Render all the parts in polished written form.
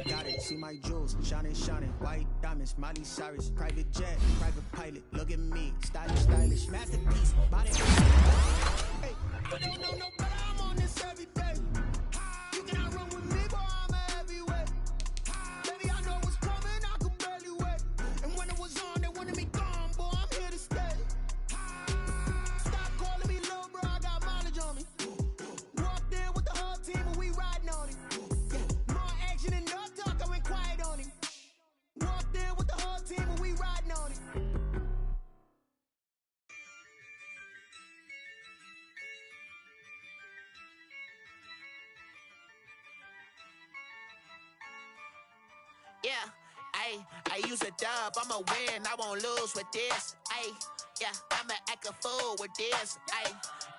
got it. See my jewels, shining, shining. White diamonds, Miley Cyrus. Private jet, private pilot. Look at me, stylish, stylish. Masterpiece, body. Hey, you don't know no better. I'm on this every day. You cannot run with me, boy. I'm a heavyweight. Baby, I know what's coming. I could barely wait. And when it was on, they wanted me gone, boy. I'm here to stay. Stop calling me little bro. I got mileage on me. Walked in with the whole team and we riding on it. More action and no talk. I went quiet on him. Walked in with the whole team and we riding on it. Yeah, I use a dub, I'ma win, I won't lose with this. Yeah, I'ma act a fool with this.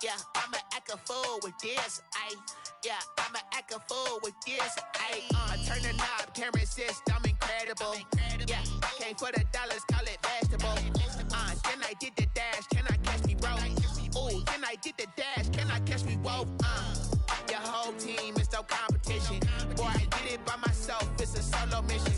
Yeah, I'ma act a fool with this. Yeah, I'ma act a fool with this. I turn the knob, can't resist, I'm incredible. Yeah, came for the dollars, call it vegetable. Then I did the dash, can I catch me, bro? Ooh, then I did the dash, can I catch me, whoa? Your whole team is no competition. Boy, I did it by myself, it's a solo mission.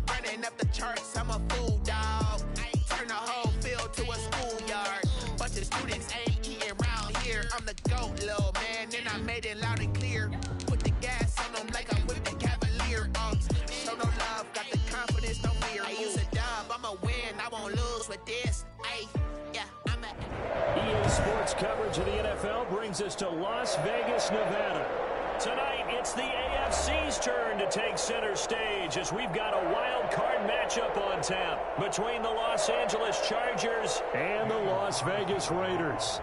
Running up the charts, I'm a fool, dog. Turn the whole field to a schoolyard. Bunch of students ain't eating round here. I'm the GOAT, little man, and I made it loud and clear. Put the gas on them like I'm with the Cavalier. Show no love, got the confidence, no fear. I use a dub, I'ma win, I won't lose with this. Yeah, I'm a... EA Sports coverage of the NFL brings us to Las Vegas, Nevada. Tonight, it's the AFC's turn to take center stage as we've got a wild card matchup on tap between the Los Angeles Chargers and the Las Vegas Raiders.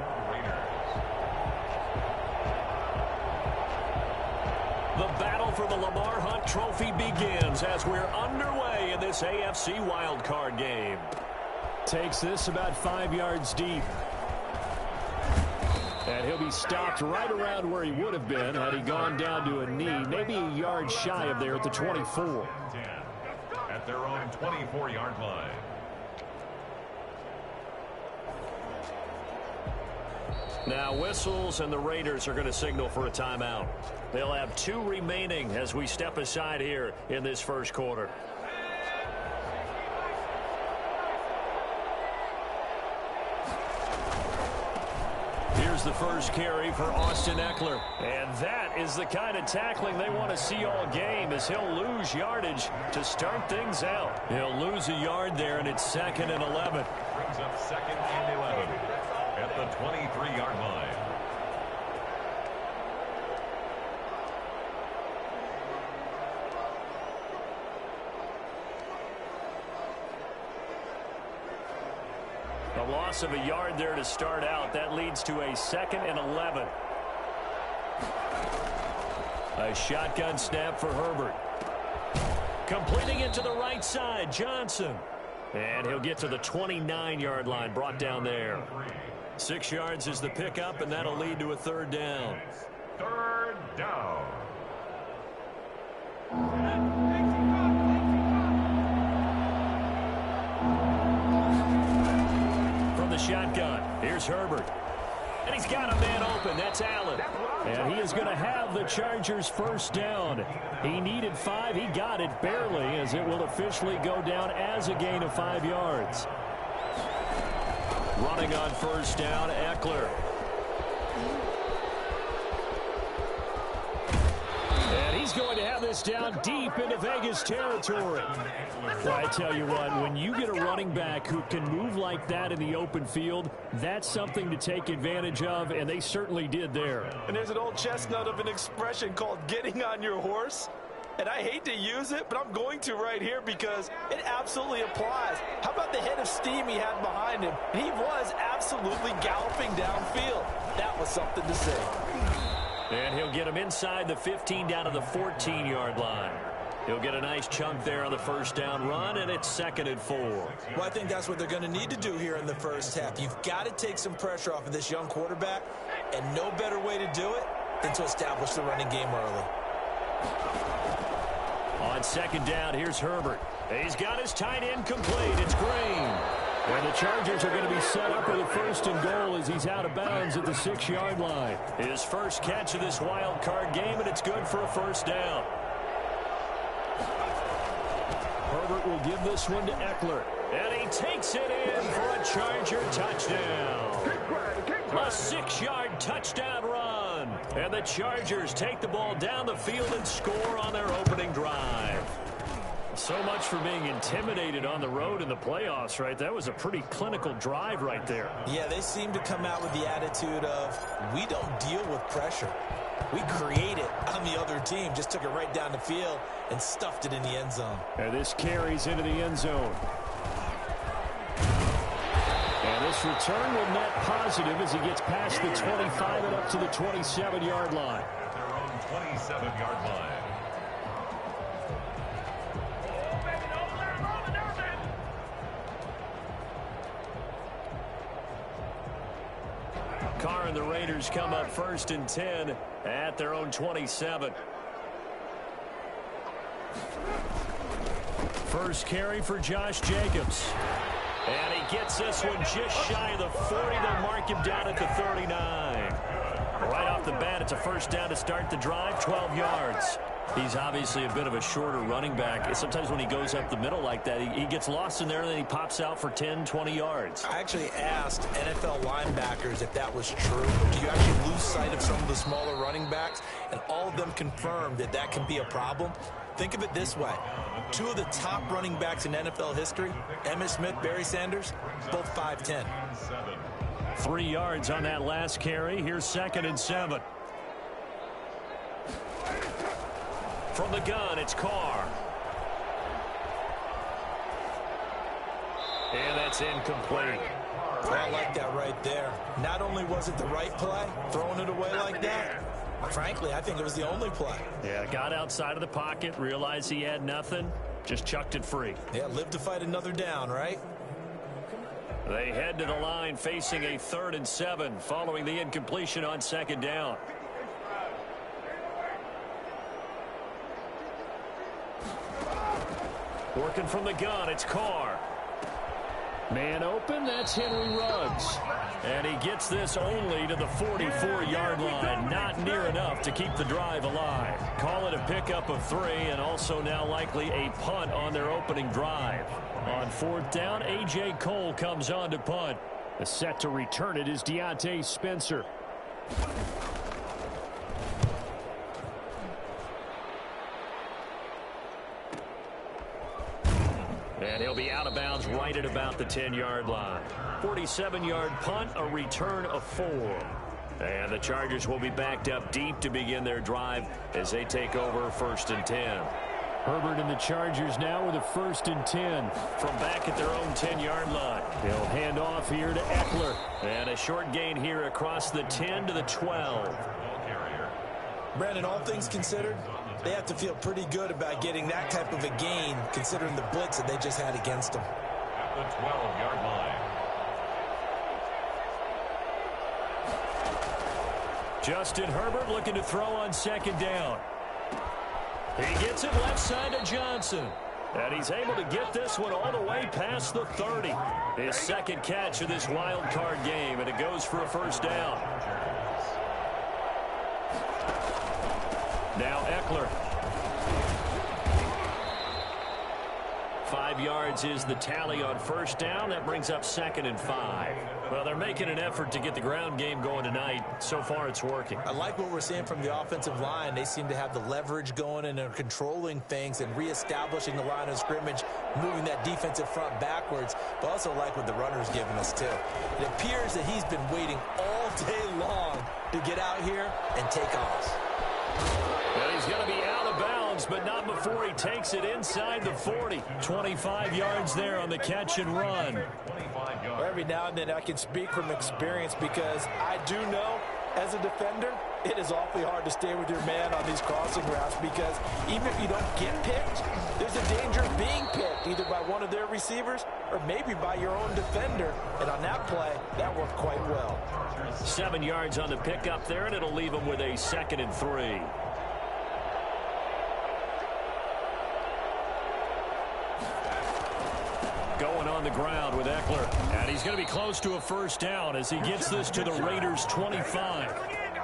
The battle for the Lamar Hunt Trophy begins as we're underway in this AFC wild card game. Takes this about 5 yards deep. And he'll be stopped right around where he would have been had he gone down to a knee, maybe a yard shy of there at the 24. At their own 24-yard line. Now whistles and the Raiders are going to signal for a timeout. They'll have 2 remaining as we step aside here in this first quarter. Here's the first carry for Austin Ekeler. And that is the kind of tackling they want to see all game as he'll lose yardage to start things out. He'll lose a yard there, and it's 2nd and 11. Brings up 2nd and 11 at the 23-yard line. A loss of a yard there to start out. That leads to a 2nd and 11. A shotgun snap for Herbert. Completing it to the right side, Johnson. And he'll get to the 29-yard line, brought down there. 6 yards is the pickup, and that'll lead to a 3rd down. 3rd down. From the shotgun, here's Herbert. And he's got a man open. That's Allen. And he is going to have the Chargers' 1st down. He needed 5. He got it barely, as it will officially go down as a gain of 5 yards. Running on 1st down, Ekeler. And he's going to have this down deep into Vegas territory. Well, I tell you what, when you get a running back who can move like that in the open field, that's something to take advantage of, and they certainly did there. And there's an old chestnut of an expression called getting on your horse. And I hate to use it, but I'm going to right here because it absolutely applies. How about the head of steam he had behind him? He was absolutely galloping downfield. That was something to say. And he'll get him inside the 15 down to the 14-yard line. He'll get a nice chunk there on the 1st down run, and it's 2nd and 4. Well, I think that's what they're going to need to do here in the first half. You've got to take some pressure off of this young quarterback, and no better way to do it than to establish the running game early. On 2nd down, here's Herbert. He's got his tight end complete. It's Green. And the Chargers are going to be set up with a 1st and goal as he's out of bounds at the 6-yard line. His first catch of this wild card game, and it's good for a 1st down. Herbert will give this one to Eckler. And he takes it in for a Charger touchdown. A 6-yard touchdown run. And the Chargers take the ball down the field and score on their opening drive. So much for being intimidated on the road in the playoffs, right? That was a pretty clinical drive right there. Yeah, they seem to come out with the attitude of, we don't deal with pressure. We create it on the other team. Just took it right down the field and stuffed it in the end zone. And this carries into the end zone. And this return will net positive as he gets past the 25 and up to the 27-yard line. At their own 27-yard line. Carr and the Raiders come up 1st and 10 at their own 27. First carry for Josh Jacobs. And he gets this one just shy of the 40. They'll mark him down at the 39. Right off the bat, it's a first down to start the drive, 12 yards. He's obviously a bit of a shorter running back. Sometimes when he goes up the middle like that, he gets lost in there, and then he pops out for 10, 20 yards. I actually asked NFL linebackers if that was true. Do you actually lose sight of some of the smaller running backs? And all of them confirmed that that can be a problem. Think of it this way. 2 of the top running backs in NFL history, Emmitt Smith, Barry Sanders, both 5'10". 3 yards on that last carry. Here's 2nd and 7. From the gun, it's Carr. And that's incomplete. Well, I like that right there. Not only was it the right play, throwing it away like that, frankly, I think it was the only play. Yeah, got outside of the pocket, realized he had nothing, just chucked it free. Yeah, live to fight another down, right? They head to the line facing a 3rd and 7 following the incompletion on 2nd down. Working from the gun, it's Carr. Man open, that's Henry Ruggs. And he gets this only to the 44-yard line. Not near enough to keep the drive alive. Call it a pickup of 3, and also now likely a punt on their opening drive. On 4th down, A.J. Cole comes on to punt. The set to return it is Deontay Spencer. And he'll be out of bounds right at about the 10-yard line. 47-yard punt, a return of 4. And the Chargers will be backed up deep to begin their drive as they take over 1st and 10. Herbert and the Chargers now with a 1st and 10 from back at their own 10-yard line. They'll hand off here to Eckler. And a short gain here across the 10 to the 12. Brandon, all things considered, they have to feel pretty good about getting that type of a gain considering the blitz that they just had against them. At the 12-yard line. Justin Herbert looking to throw on 2nd down. He gets it left side to Johnson. And he's able to get this one all the way past the 30. His 2nd catch of this wild card game, and it goes for a 1st down. Now Eckler. 5 yards is the tally on 1st down. That brings up 2nd and 5. Well, they're making an effort to get the ground game going tonight. So far, it's working. I like what we're seeing from the offensive line. They seem to have the leverage going and are controlling things and reestablishing the line of scrimmage, moving that defensive front backwards, but also like what the runner's giving us, too. It appears that he's been waiting all day long to get out here and take off. Well, he's going to be out of bounds, but not before he takes it inside the 40. 25 yards there on the catch and run. Well, every now and then I can speak from experience because I do know as a defender it is awfully hard to stay with your man on these crossing routes because even if you don't get picked, there's a danger of being picked either by one of their receivers or maybe by your own defender. And on that play, that worked quite well. 7 yards on the pickup there, and it'll leave him with a 2nd and 3. Going on the ground with Eckler. And he's going to be close to a 1st down as he gets this to the Raiders' 25.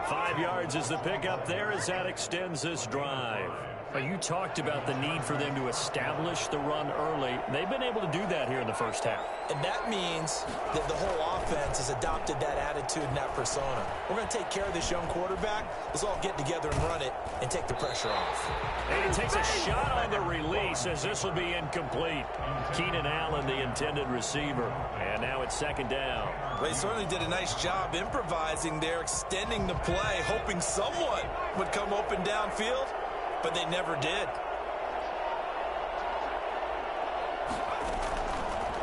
5 yards is the pickup there as that extends this drive. Well, you talked about the need for them to establish the run early. They've been able to do that here in the first half. And that means that the whole offense has adopted that attitude and that persona. We're going to take care of this young quarterback. Let's all get together and run it and take the pressure off. And he takes a shot on the release as this will be incomplete. Keenan Allen, the intended receiver. And now it's second down. Well, he certainly did a nice job improvising there, extending the play, hoping someone would come open downfield, but they never did.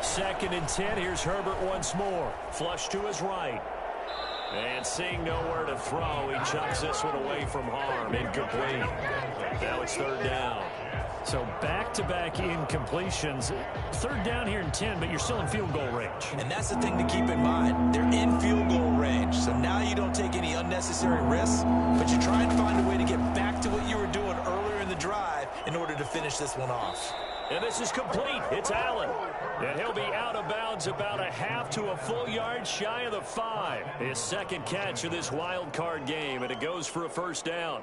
Second and 10. Here's Herbert once more. Flush to his right. And seeing nowhere to throw, he chucks this one away from harm. Incomplete. Now it's third down. So back-to-back incompletions. Third down here in 10, but you're still in field goal range. And that's the thing to keep in mind. They're in field goal range. So now you don't take any unnecessary risks, but you try and find a way to get back to what you were doing earlier in the drive in order to finish this one off. And this is complete. It's Allen. And he'll be out of bounds about a half to a full yard shy of the 5. His second catch of this wild card game, and it goes for a first down.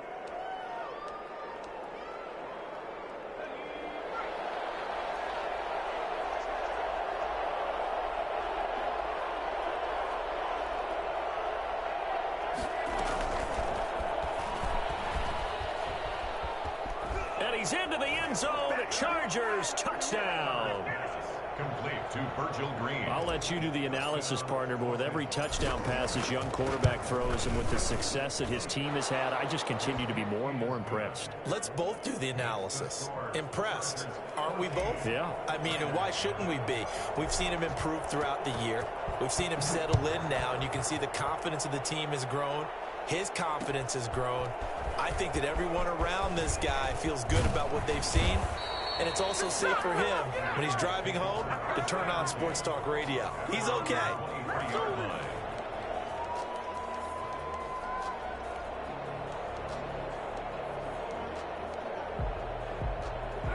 And he's into the end zone. Chargers touchdown. Complete to Virgil Green. I'll let you do the analysis, partner, but with every touchdown pass his young quarterback throws and with the success that his team has had, I just continue to be more and more impressed. Let's both do the analysis. Impressed, aren't we both? Yeah. I mean, and why shouldn't we be? We've seen him improve throughout the year. We've seen him settle in now, and you can see the confidence of the team has grown. His confidence has grown. I think that everyone around this guy feels good about what they've seen. And it's also safe for him when he's driving home to turn on Sports Talk Radio. He's okay.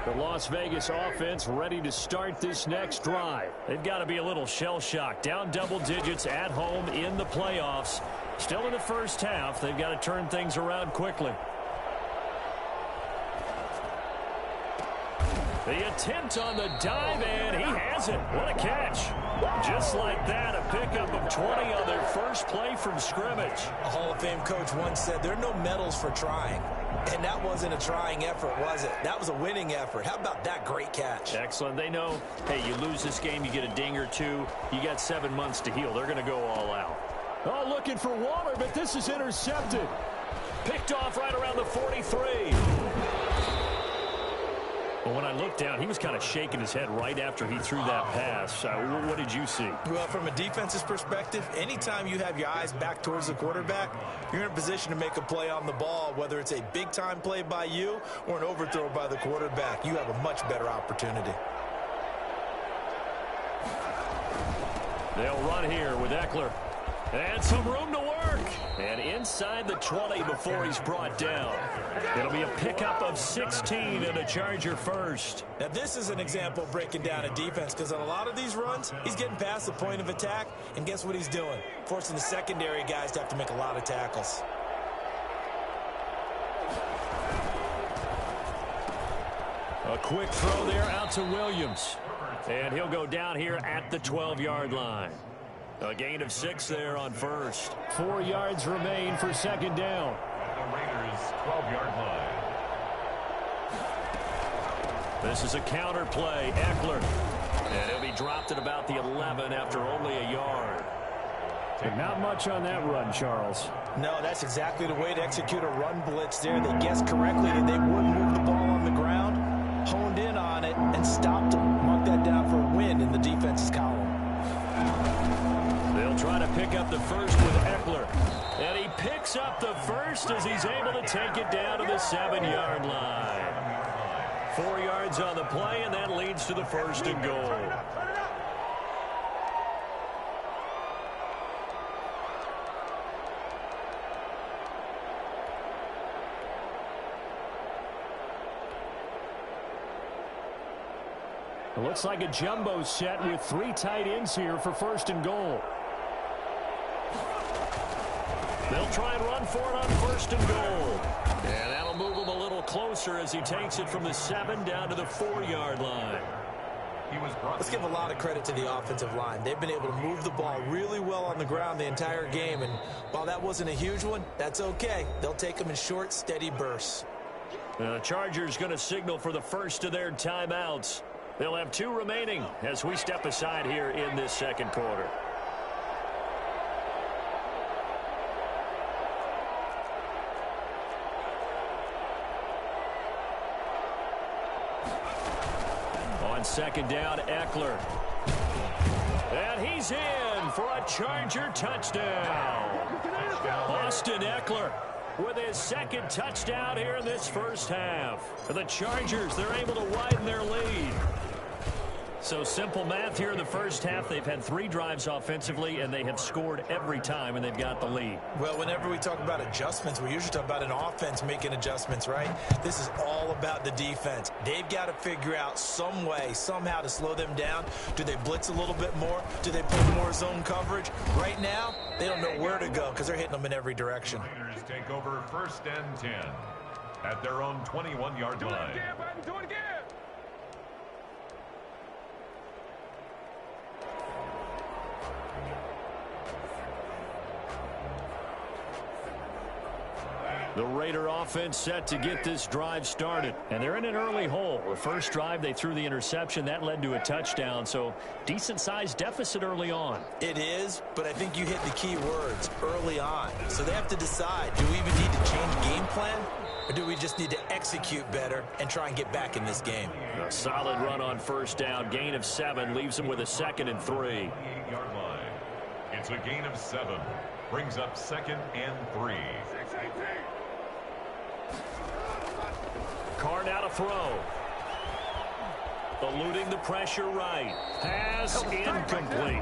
The Las Vegas offense ready to start this next drive. They've got to be a little shell-shocked. Down double digits at home in the playoffs. Still in the first half. They've got to turn things around quickly. The attempt on the dive, and he has it. What a catch. Just like that, a pickup of 20 on their first play from scrimmage. A Hall of Fame coach once said, there are no medals for trying. And that wasn't a trying effort, was it? That was a winning effort. How about that great catch? Excellent. They know, hey, you lose this game, you get a ding or two. You got 7 months to heal. They're going to go all out. Oh, looking for Waller, but this is intercepted. Picked off right around the 43. Well, when I looked down, he was kind of shaking his head right after he threw that pass. What did you see? Well, from a defense's perspective, anytime you have your eyes back towards the quarterback, you're in a position to make a play on the ball, whether it's a big-time play by you or an overthrow by the quarterback. You have a much better opportunity. They'll run here with Eckler. And some room to work. And inside the 20 before he's brought down. It'll be a pickup of 16 and a Charger first. Now, this is an example of breaking down a defense because on a lot of these runs, he's getting past the point of attack. And guess what he's doing? Forcing the secondary guys to have to make a lot of tackles. A quick throw there out to Williams. And he'll go down here at the 12-yard line. A gain of 6 there on first. 4 yards remain for second down. The Raiders' 12-yard line. This is a counter play. Eckler. And he'll be dropped at about the 11 after only a yard. And not much on that run, Charles. No, that's exactly the way to execute a run blitz there. They guessed correctly that they wouldn't move the ball on the ground, honed in on it, and stopped them. Mark that down for a win in the defense's column. They'll try to pick up the first with Eckler. And he picks up the first as he's able to take it down to the 7-yard line. 4 yards on the play, and that leads to the first and goal. It looks like a jumbo set with 3 tight ends here for first and goal. They'll try and run for it on first and goal. And that'll They'll move him a little closer as he takes it from the 7 down to the 4-yard line. Let's give a lot of credit to the offensive line. They've been able to move the ball really well on the ground the entire game, and while that wasn't a huge one, that's okay. They'll take them in short, steady bursts. The Chargers going to signal for the first of their timeouts. They'll have 2 remaining as we step aside here in this second quarter. On second down, Eckler. And he's in for a Charger touchdown. Austin Eckler with his second touchdown here in this first half. For the Chargers, they're able to widen their lead. So simple math here in the first half. They've had 3 drives offensively, and they have scored every time, and they've got the lead. Well, whenever we talk about adjustments, we usually talk about an offense making adjustments, right? This is all about the defense. They've got to figure out some way, somehow to slow them down. Do they blitz a little bit more? Do they play more zone coverage? Right now, they don't know where to go because they're hitting them in every direction. Raiders take over 1st and 10 at their own 21-yard line. Do it again. The Raider offense set to get this drive started. And they're in an early hole. The first drive, they threw the interception. That led to a touchdown. So decent-sized deficit early on. It is, but I think you hit the key words, early on. So they have to decide, do we even need to change game plan? Or do we just need to execute better and try and get back in this game? A solid run on first down. Gain of 7 leaves them with a 2nd and 3. 8-yard line. It's a gain of 7. Brings up 2nd and 3. Carr now to throw. Eluding the pressure right. Pass incomplete.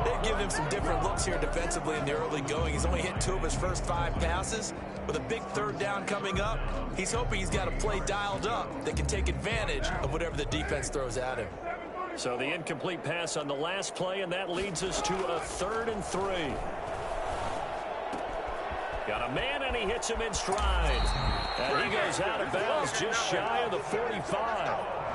They've given him some different looks here defensively in the early going. He's only hit 2 of his first 5 passes. With a big 3rd down coming up, he's hoping he's got a play dialed up that can take advantage of whatever the defense throws at him. So the incomplete pass on the last play, and that leads us to a 3rd and 3. Got a man, and he hits him in stride. And he goes out of bounds just shy of the 45.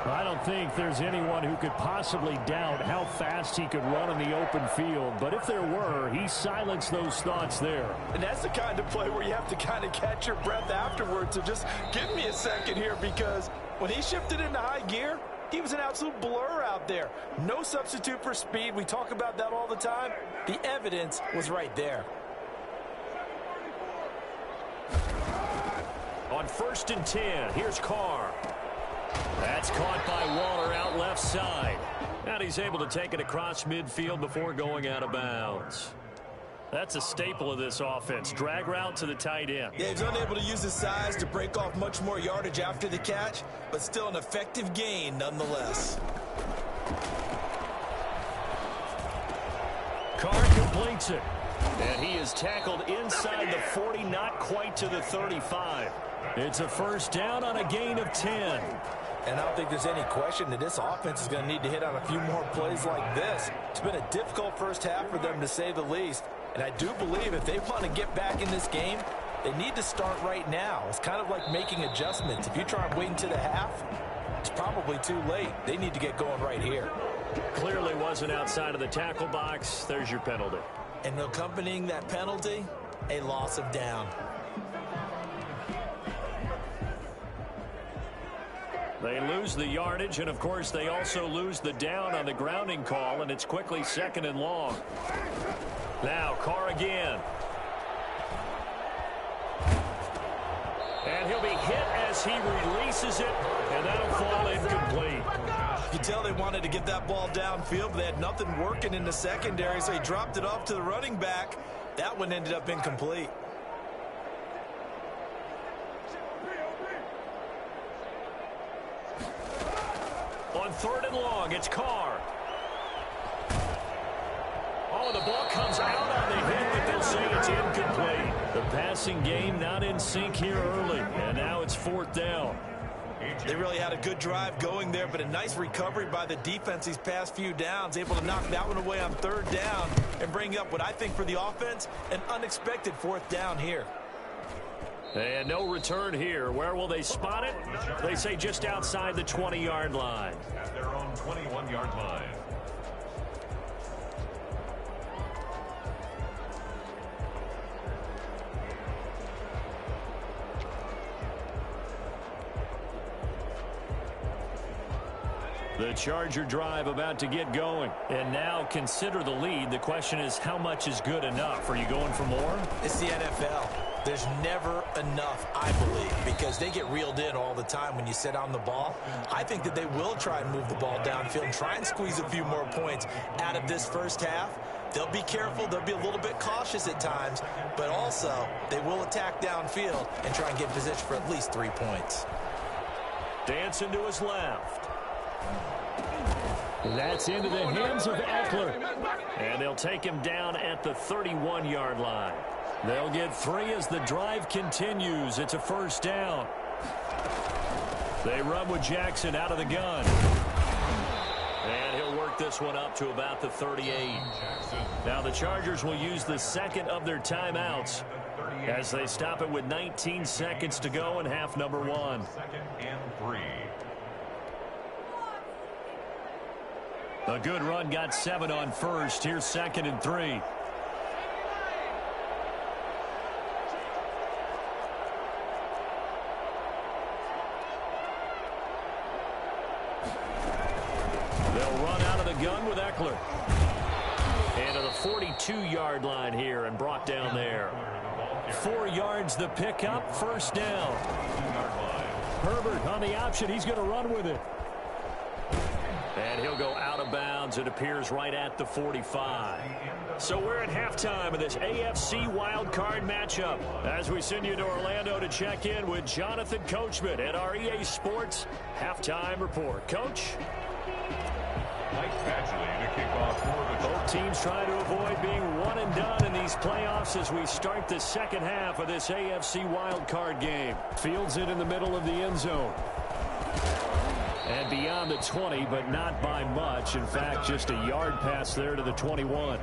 I don't think there's anyone who could possibly doubt how fast he could run in the open field. But if there were, he silenced those thoughts there. And that's the kind of play where you have to kind of catch your breath afterwards. So just give me a second here, because when he shifted into high gear, he was an absolute blur out there. No substitute for speed. We talk about that all the time. The evidence was right there. On 1st and 10, here's Carr. That's caught by Waller out left side. And he's able to take it across midfield before going out of bounds. That's a staple of this offense. Drag route to the tight end. Yeah, he's unable to use his size to break off much more yardage after the catch, but still an effective gain nonetheless. Carr completes it. And he is tackled inside the 40, not quite to the 35. It's a first down on a gain of 10. And I don't think there's any question that this offense is going to need to hit on a few more plays like this. It's been a difficult first half for them, to say the least. And I do believe if they want to get back in this game, they need to start right now. It's kind of like making adjustments. If you try and wait until the half, it's probably too late. They need to get going right here. Clearly wasn't outside of the tackle box. There's your penalty. And accompanying that penalty, a loss of down. They lose the yardage, and of course they also lose the down on the grounding call, and it's quickly 2nd and long. Now Carr again. And he'll be hit as he releases it, and that'll fall incomplete. You can tell they wanted to get that ball downfield, but they had nothing working in the secondary, so he dropped it off to the running back. That one ended up incomplete. On 3rd and long, it's Carr. Oh, the ball comes out on the hit, but they'll say it's incomplete. The passing game not in sync here early, and now it's 4th down. They really had a good drive going there, but a nice recovery by the defense these past few downs, able to knock that one away on 3rd down and bring up what I think for the offense, an unexpected 4th down here. And no return here. Where will they spot it? They say just outside the 20-yard line. At their own 21-yard line. The Charger drive about to get going. And now consider the lead. The question is, how much is good enough? Are you going for more? It's the NFL. There's never enough, I believe, because they get reeled in all the time when you sit on the ball. I think that they will try and move the ball downfield and try and squeeze a few more points out of this first half. They'll be careful. They'll be a little bit cautious at times, but also they will attack downfield and try and get in position for at least 3 points. Dancing to his left. That's into the hands of Eckler. And they'll take him down at the 31-yard line. They'll get 3 as the drive continues. It's a first down. They run with Jackson out of the gun. And he'll work this one up to about the 38. Now the Chargers will use the second of their timeouts as they stop it with 19 seconds to go in half number 1. 2nd and 3. A good run got 7 on first. Here's 2nd and 3. They'll run out of the gun with Eckler. And to the 42-yard line here and brought down there. 4 yards the pickup, first down. Herbert on the option. He's going to run with it. And he'll go out of bounds. It appears right at the 45. So we're at halftime of this AFC wildcard matchup as we send you to Orlando to check in with Jonathan Coachman at our EA Sports Halftime Report. Coach? Mike Badgley to kick off for the Both teams trying to avoid being one and done in these playoffs as we start the second half of this AFC wildcard game. Fields it in the middle of the end zone. And beyond the 20, but not by much. In fact, just a yard pass there to the 21.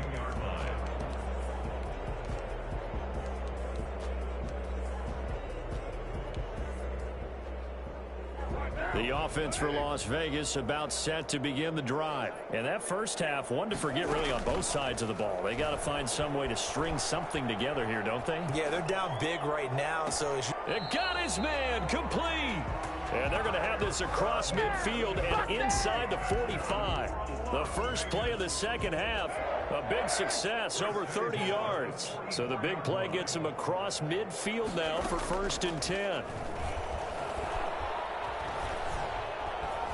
The offense for Las Vegas about set to begin the drive. And that first half, one to forget really on both sides of the ball. They got to find some way to string something together here, don't they? Yeah, they're down big right now. So it got his man complete. And they're going to have this across midfield and inside the 45. The first play of the second half, a big success, over 30 yards. So the big play gets him across midfield now for 1st and 10.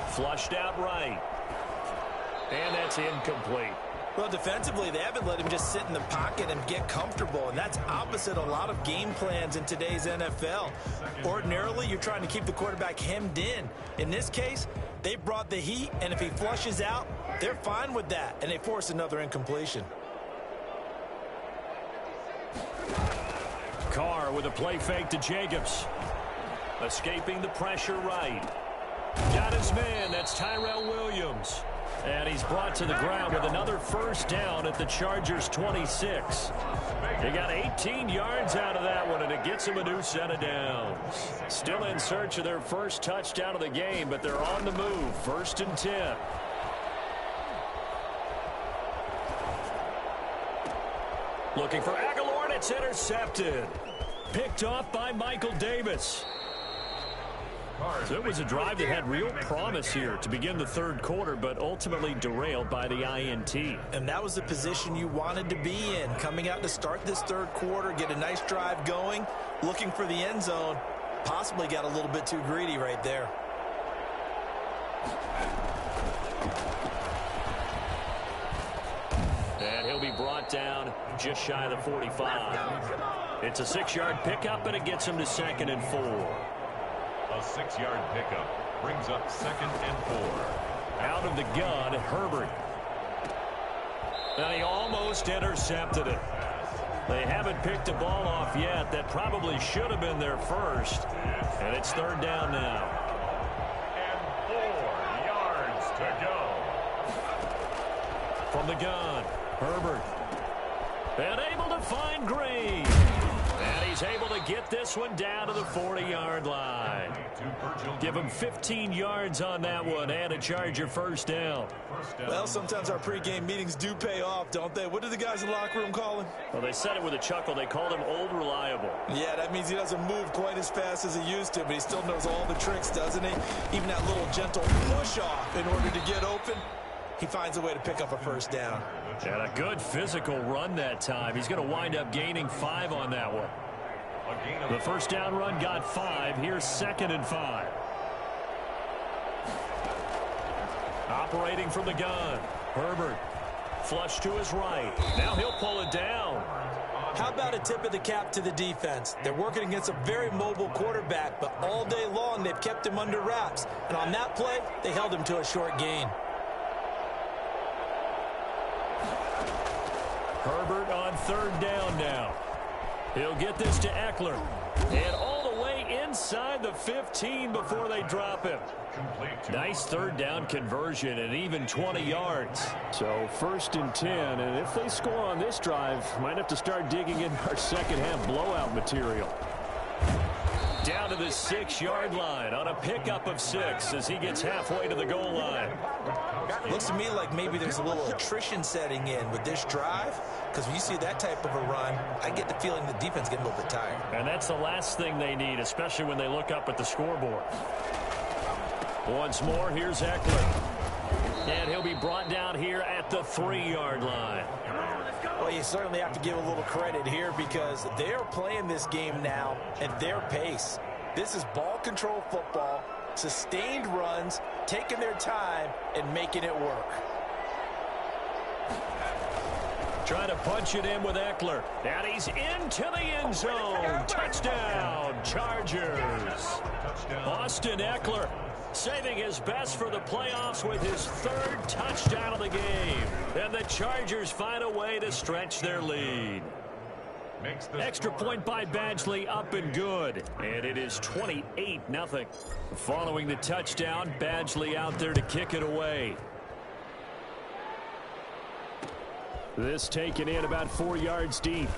Flushed out right. And that's incomplete. Well, defensively, they haven't let him just sit in the pocket and get comfortable, and that's opposite a lot of game plans in today's NFL. Ordinarily, you're trying to keep the quarterback hemmed in. In this case, they brought the heat, and if he flushes out, they're fine with that, and they force another incompletion. Carr with a play fake to Jacobs. Escaping the pressure right. Got his man. That's Tyrell Williams. And he's brought to the ground with another first down at the Chargers' 26. They got 18 yards out of that one, and it gets them a new set of downs. Still in search of their first touchdown of the game, but they're on the move. 1st and 10. Looking for Aguilar, and it's intercepted. Picked off by Michael Davis. So it was a drive that had real promise here to begin the third quarter, but ultimately derailed by the INT. And that was the position you wanted to be in, coming out to start this third quarter, get a nice drive going, looking for the end zone. Possibly got a little bit too greedy right there. And he'll be brought down just shy of the 45. It's a 6-yard pickup, and it gets him to 2nd and 4. A 6-yard pickup brings up 2nd and 4. Out of the gun, Herbert. And he almost intercepted it. They haven't picked a ball off yet. That probably should have been their first. And it's 3rd down now. And 4 yards to go. From the gun, Herbert. And able to find Green. And he's able to get this one down to the 40-yard line. Give him 15 yards on that one and a Charger first down. Well, sometimes our pregame meetings do pay off, don't they? What do the guys in the locker room call him? Well, they said it with a chuckle. They called him Old Reliable. Yeah, that means he doesn't move quite as fast as he used to, but he still knows all the tricks, doesn't he? Even that little gentle push-off in order to get open, he finds a way to pick up a first down. And a good physical run that time. He's going to wind up gaining 5 on that one. The first down run got 5. Here's 2nd and 5. Operating from the gun. Herbert. Flush to his right. Now he'll pull it down. How about a tip of the cap to the defense? They're working against a very mobile quarterback, but all day long they've kept him under wraps. And on that play, they held him to a short gain. Herbert on 3rd down now. He'll get this to Eckler. And all the way inside the 15 before they drop him. Nice 3rd down conversion and even 20 yards. So 1st and 10, and if they score on this drive, might have to start digging in our second half blowout material. Down to the 6-yard line on a pickup of 6 as he gets halfway to the goal line. Looks to me like maybe there's a little attrition setting in with this drive, because when you see that type of a run, I get the feeling the defense getting a little bit tired. And that's the last thing they need, especially when they look up at the scoreboard. Once more, here's Eckler. And he'll be brought down here at the 3-yard line. Well, you certainly have to give a little credit here because they're playing this game now at their pace. This is ball control football, sustained runs, taking their time, and making it work. Trying to punch it in with Eckler. And he's into the end zone. Touchdown, Chargers. Austin Eckler saving his best for the playoffs with his 3rd touchdown of the game. And the Chargers find a way to stretch their lead. Extra point by Badgley, up and good. And it is 28-0. Following the touchdown, Badgley out there to kick it away. This taken in about 4 yards deep.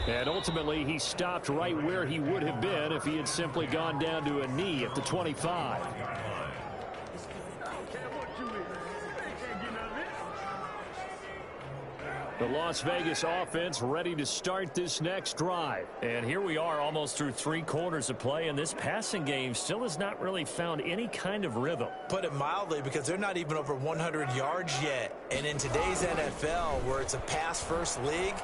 And ultimately, he stopped right where he would have been if he had simply gone down to a knee at the 25. The Las Vegas offense ready to start this next drive. And here we are almost through 3 quarters of play, and this passing game still has not really found any kind of rhythm. Put it mildly, because they're not even over 100 yards yet. And in today's NFL, where it's a pass-first league,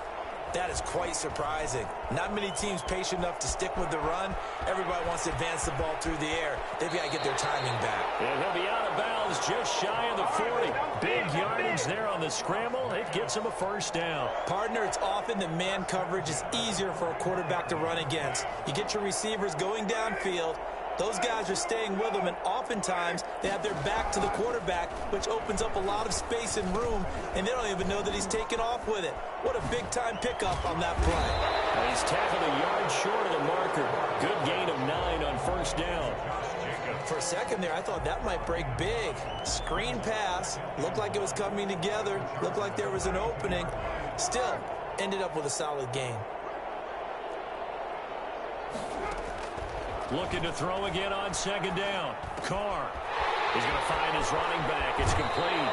that is quite surprising. Not many teams patient enough to stick with the run. Everybody wants to advance the ball through the air. They've got to get their timing back. And he'll be out of bounds just shy of the 40. Big yardage there on the scramble. It gets him a first down. Partner, it's often that man coverage is easier for a quarterback to run against. You get your receivers going downfield. Those guys are staying with them, and oftentimes they have their back to the quarterback, which opens up a lot of space and room, and they don't even know that he's taken off with it. What a big-time pickup on that play. And he's tackled a yard short of the marker. Good gain of 9 on first down. For a second there, I thought that might break big. Screen pass. Looked like it was coming together. Looked like there was an opening. Still, ended up with a solid gain. Looking to throw again on 2nd down. Carr is going to find his running back. It's complete.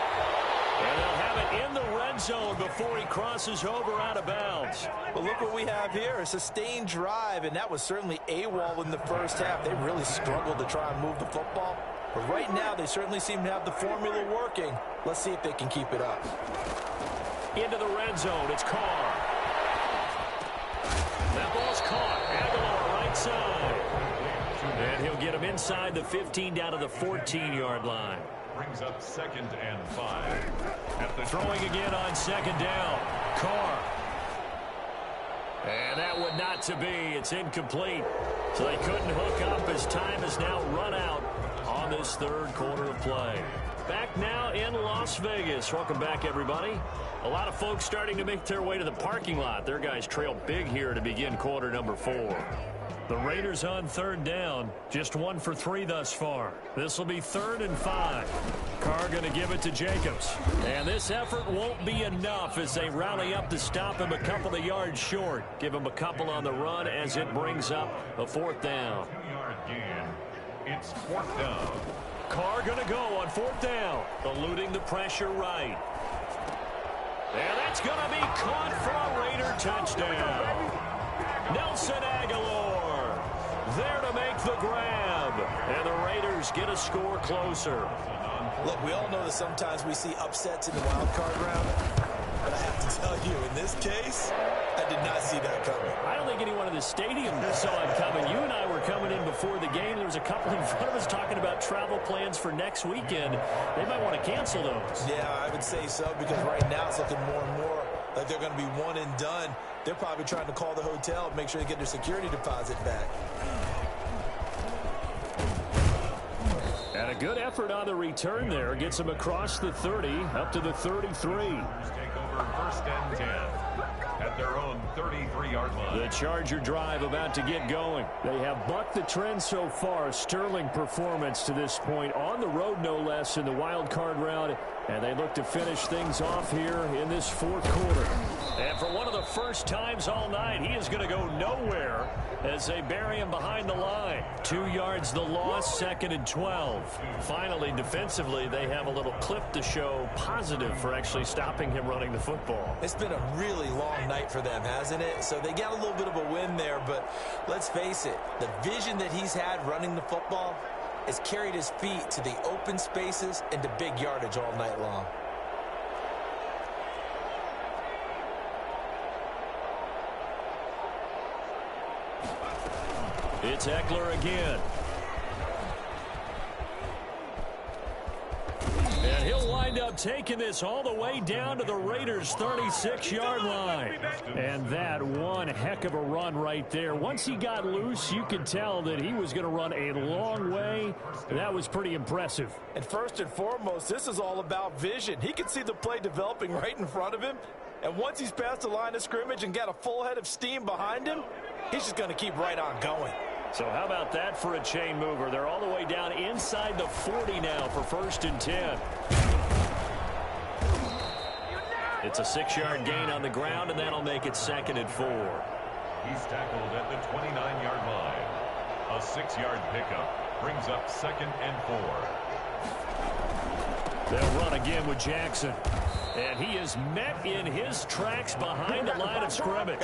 And they'll have it in the red zone before he crosses over out of bounds. But look what we have here, a sustained drive, and that was certainly AWOL in the first half. They really struggled to try and move the football. But right now, they certainly seem to have the formula working. Let's see if they can keep it up. Into the red zone, it's Carr. That ball's caught. Aguilar right side. And he'll get him inside the 15 down to the 14-yard line. Brings up 2nd and 5. Throwing again on 2nd down. Carr. And that one not to be. It's incomplete. So they couldn't hook up as time has now run out on this 3rd quarter of play. Back now in Las Vegas. Welcome back, everybody. A lot of folks starting to make their way to the parking lot. Their guys trail big here to begin quarter number 4. The Raiders on third down. Just 1 for 3 thus far. This will be 3rd and 5. Carr going to give it to Jacobs. And this effort won't be enough as they rally up to stop him a couple of yards short. Give him a couple on the run as it brings up a 4th down. 2-yard gain. It's 4th down. Carr going to go on 4th down. Eluding the pressure right. And that's going to be caught for a Raider touchdown. Nelson Aguilar there to make the grab. And the Raiders get a score closer. Look, we all know that sometimes we see upsets in the wild card round. But I have to tell you, in this case, I did not see that coming. I don't think anyone in the stadium saw it coming. You and I were coming in before the game. There was a couple in front of us talking about travel plans for next weekend. They might want to cancel those. Yeah, I would say so, because right now it's looking more and more like they're going to be one and done. They're probably trying to call the hotel and make sure they get their security deposit back. And a good effort on the return there. Gets them across the 30, up to the 33. Take over 1st and 10 at their own 33-yard line. The Charger drive about to get going. They have bucked the trend so far. Sterling performance to this point. On the road, no less, in the wild card round. And they look to finish things off here in this 4th quarter. And for one of the first times all night, he is going to go nowhere as they bury him behind the line. 2 yards the loss, 2nd and 12. Finally, defensively, they have a little clip to show positive for actually stopping him running the football. It's been a really long night for them, hasn't it? So they got a little bit of a win there, but let's face it, the vision that he's had running the football has carried his feet to the open spaces and to big yardage all night long. It's Eckler again. And he'll wind up taking this all the way down to the Raiders' 36-yard line. And that one heck of a run right there. Once he got loose, you could tell that he was going to run a long way. That was pretty impressive. And first and foremost, this is all about vision. He can see the play developing right in front of him. And once he's past the line of scrimmage and got a full head of steam behind him, he's just going to keep right on going. So how about that for a chain mover? They're all the way down inside the 40 now for 1st and 10. It's a 6-yard gain on the ground, and that'll make it 2nd and 4. He's tackled at the 29-yard line. A 6-yard pickup brings up 2nd and 4. They'll run again with Jackson. And he is met in his tracks behind the line of scrimmage.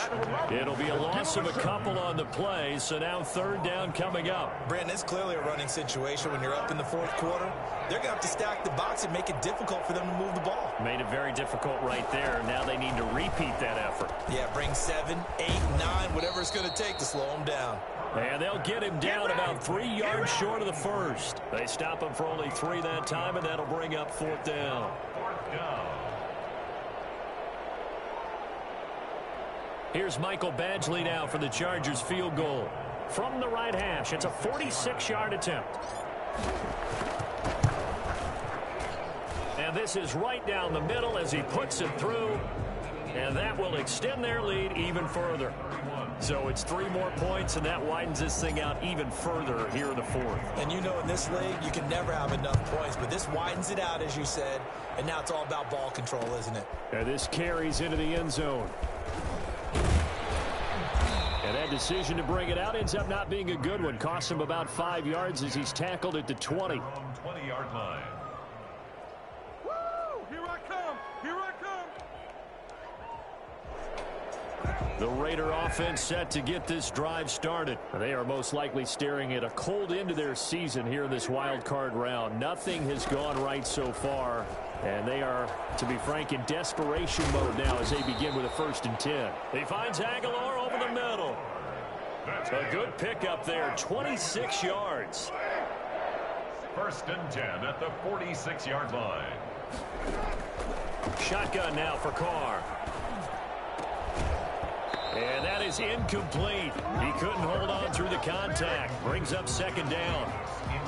It'll be a loss of a couple on the play, so now 3rd down coming up. Brandon, it's clearly a running situation when you're up in the 4th quarter. They're going to have to stack the box and make it difficult for them to move the ball. Made it very difficult right there. Now they need to repeat that effort. Yeah, bring 7, 8, 9, whatever it's going to take to slow him down. And they'll get him down about 3 yards short of the 1st. They stop him for only 3 that time, and that'll bring up 4th down. 4th down. Here's Michael Badgley now for the Chargers field goal. From the right hash, it's a 46-yard attempt. And this is right down the middle as he puts it through. And that will extend their lead even further. So it's 3 more points, and that widens this thing out even further here in the 4th. And you know, in this league, you can never have enough points, but this widens it out, as you said, and now it's all about ball control, isn't it? And this carries into the end zone. And that decision to bring it out ends up not being a good one. Costs him about 5 yards as he's tackled at the 20. 20-yard line. Woo! Here I come! Here I come! The Raider offense set to get this drive started. They are most likely staring at a cold end to their season here in this wild card round. Nothing has gone right so far. And they are, to be frank, in desperation mode now as they begin with a 1st and 10. He finds Aguilar over the middle. A good pickup there, 26 yards. 1st and 10 at the 46-yard line. Shotgun now for Carr. And that is incomplete. He couldn't hold on through the contact. Brings up 2nd down.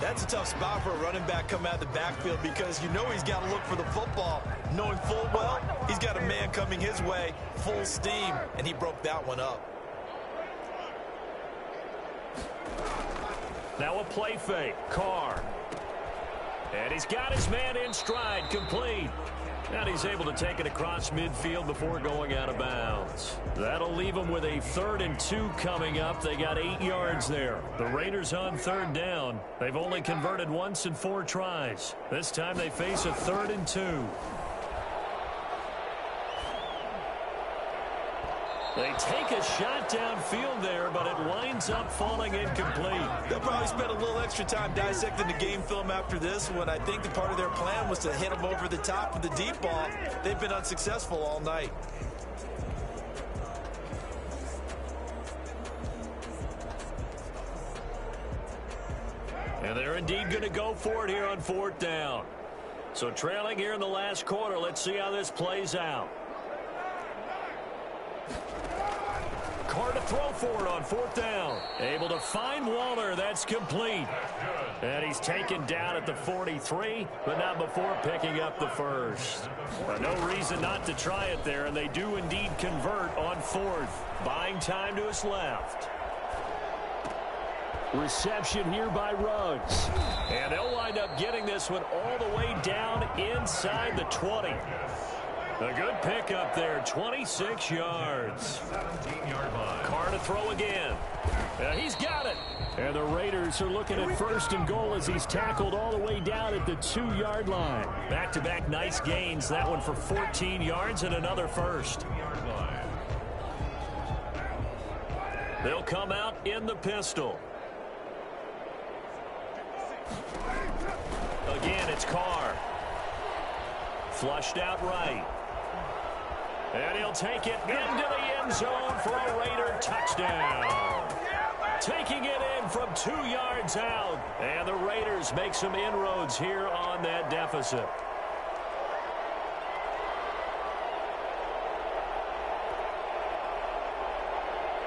That's a tough spot for a running back coming out of the backfield because you know he's got to look for the football, knowing full well he's got a man coming his way, full steam, and he broke that one up. Now a play fake. Carr. And he's got his man in stride, complete. And he's able to take it across midfield before going out of bounds. That'll leave them with a 3rd and 2 coming up. They got 8 yards there. The Raiders on 3rd down. They've only converted once in 4 tries. This time they face a 3rd and 2. They take a shot downfield there, but it winds up falling incomplete. They'll probably spend a little extra time dissecting the game film after this one. I think the part of their plan was to hit them over the top with the deep ball. They've been unsuccessful all night. And they're indeed going to go for it here on 4th down. So trailing here in the last quarter, let's see how this plays out. Carr to throw for it on 4th down. Able to find Waller. That's complete. And he's taken down at the 43, but not before picking up the first. No reason not to try it there, and they do indeed convert on 4th. Buying time to his left. Reception here by Ruggs. And they'll wind up getting this one all the way down inside the 20. A good pickup there, 26 yards. 17-yard line. Carr to throw again. He's got it. And the Raiders are looking at 1st and goal as he's tackled all the way down at the 2-yard line. Back-to-back nice gains. That one for 14 yards and another first. They'll come out in the pistol. Again, it's Carr. Flushed out right. And he'll take it into the end zone for a Raider touchdown. Taking it in from 2 yards out. And the Raiders make some inroads here on that deficit.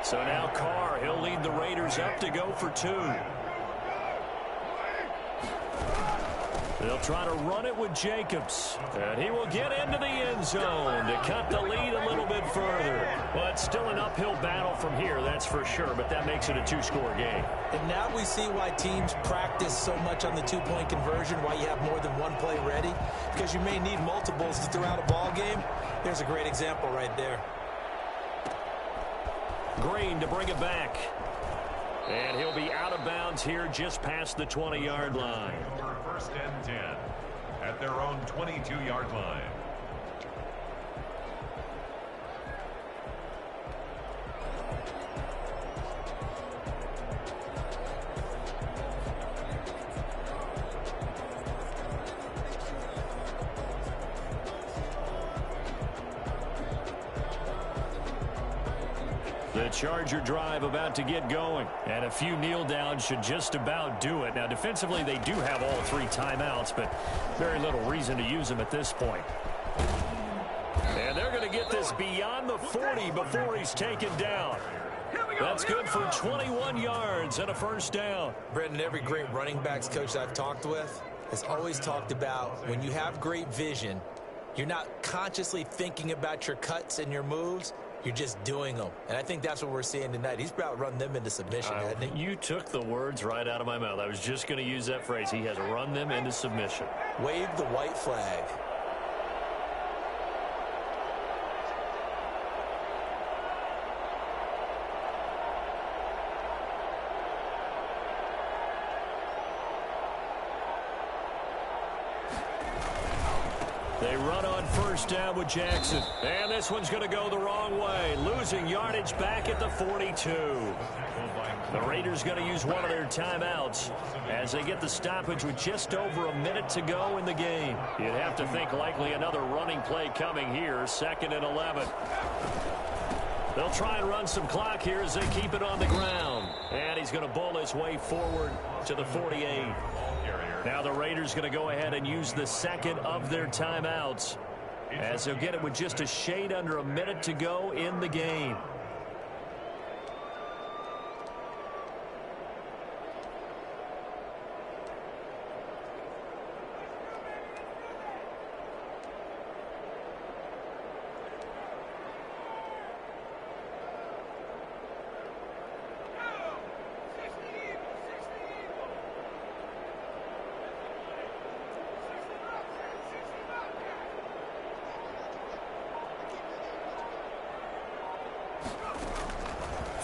So now Carr, he'll lead the Raiders up to go for 2. They'll try to run it with Jacobs. And he will get into the end zone to cut the lead a little bit further. But still an uphill battle from here, that's for sure. But that makes it a 2-score game. And now we see why teams practice so much on the 2-point conversion, why you have more than one play ready. Because you may need multiples to throw out a ball game. There's a great example right there. Green to bring it back. And he'll be out of bounds here just past the 20-yard line. For 1st and 10 at their own 22-yard line. The Charger drive about to get going. And a few kneel downs should just about do it. Now, defensively, they do have all 3 timeouts, but very little reason to use them at this point. And they're going to get this beyond the 40 before he's taken down. That's good for 21 yards and a 1st down. Brendan, every great running backs coach I've talked with has always talked about when you have great vision, you're not consciously thinking about your cuts and your moves. You're just doing them. And I think that's what we're seeing tonight. He's about to run them into submission, hasn't he? You took the words right out of my mouth. I was just going to use that phrase. He has run them into submission. Wave the white flag. They run on 1st down with Jackson. And this one's going to go the wrong way. Losing yardage back at the 42. The Raiders going to use one of their timeouts as they get the stoppage with just over a minute to go in the game. You'd have to think likely another running play coming here. 2nd and 11. They'll try and run some clock here as they keep it on the ground. And he's going to bowl his way forward to the 48. Now the Raiders going to go ahead and use the 2nd of their timeouts as they'll get it with just a shade under a minute to go in the game.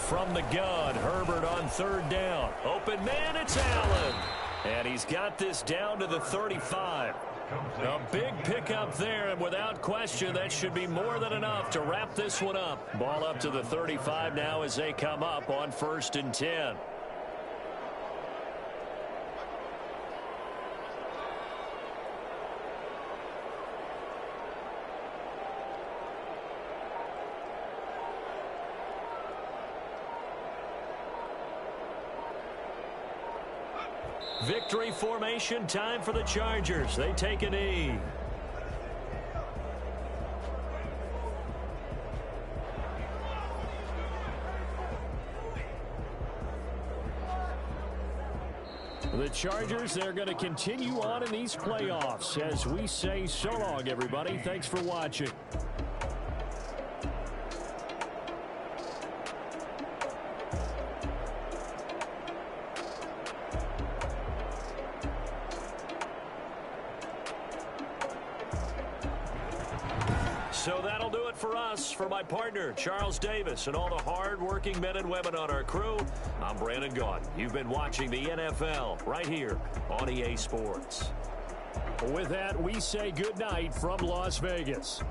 from the gun. Herbert on third down. Open man, it's Allen. And he's got this down to the 35. A big pickup there, and without question, that should be more than enough to wrap this one up. Ball up to the 35 now as they come up on 1st and 10. Victory formation time for the Chargers. They take a knee. The Chargers, they're going to continue on in these playoffs as we say so long, everybody. Thanks for watching. So that'll do it for us. For my partner, Charles Davis, and all the hard-working men and women on our crew, I'm Brandon Gaudin. You've been watching the NFL right here on EA Sports. With that, we say good night from Las Vegas.